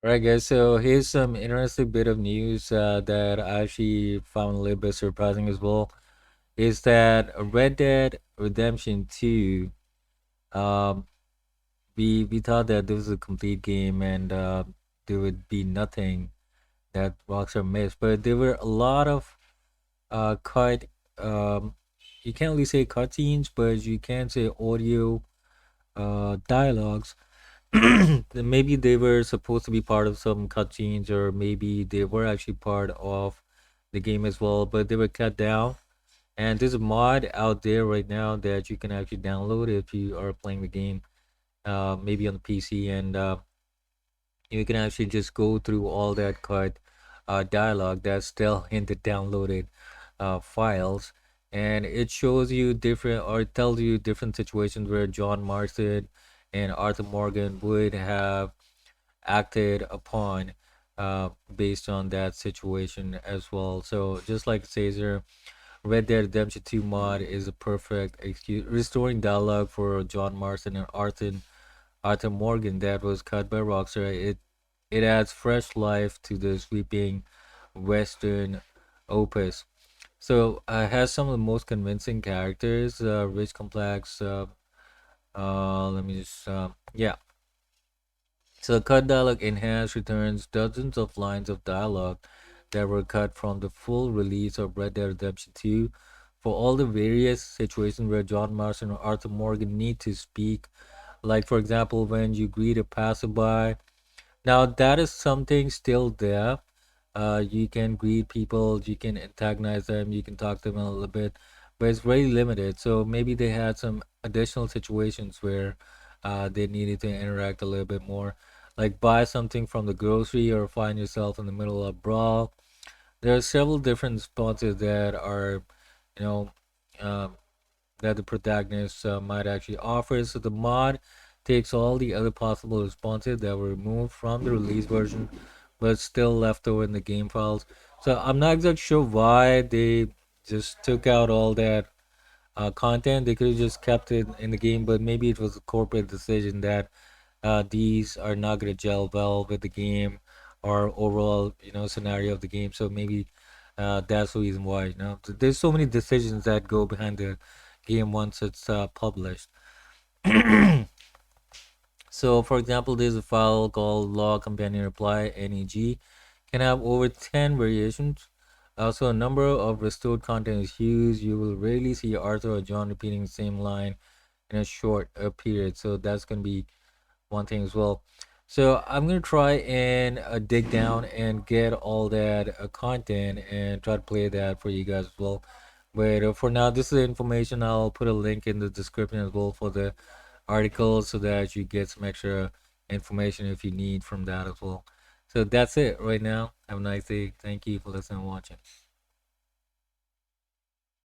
Right, guys. So here's some interesting bit of news that I actually found a little bit surprising as well. Is that Red Dead Redemption 2? Um, we thought that this was a complete game and there would be nothing that Rockstar missed, but there were a lot of cut. Um, you can't really say cutscenes, but you can say audio dialogues. Maybe they were supposed to be part of some cutscenes, or maybe they were actually part of the game as well, but they were cut down. And there's a mod out there right now that you can actually download if you are playing the game, maybe on the PC, and you can actually just go through all that cut dialogue that's still in the downloaded files, and it shows you different, or it tells you different situations where John Marston and Arthur Morgan would have acted upon based on that situation as well. So just like Caesar, Red Dead Redemption 2 mod is a perfect excuse, restoring dialogue for John Marston and Arthur Morgan that was cut by Rockstar. It adds fresh life to the sweeping Western opus. So it has some of the most convincing characters, rich, complex. Let me just yeah. So cut dialogue enhanced returns dozens of lines of dialogue that were cut from the full release of Red Dead Redemption 2 for all the various situations where John Marston or Arthur Morgan need to speak. Like for example, when you greet a passerby, now that is something still there. You can greet people, you can antagonize them, you can talk to them a little bit, but it's very limited. So maybe they had some additional situations where they needed to interact a little bit more, like buy something from the grocery or find yourself in the middle of a brawl. There are several different responses that are, you know, um, that the protagonist might actually offer. So the mod takes all the other possible responses that were removed from the release version, but still left over in the game files. So I'm not exactly sure why they just took out all that content. They could have just kept it in the game, but maybe it was a corporate decision that these are not going to gel well with the game or overall, scenario of the game. So maybe that's the reason why. There's so many decisions that go behind the game once it's published. So, for example, there's a file called log companion reply (neg) can have over 10 variations. Also, a number of restored content is used. You will rarely see Arthur or John repeating the same line in a short period. So that's going to be one thing as well. So I'm gonna try and dig down and get all that content and try to play that for you guys as well. But for now, this is the information. I'll put a link in the description as well for the article so that you get some extra information if you need from that as well. So that's it right now. Have a nice day. Thank you for listening and watching.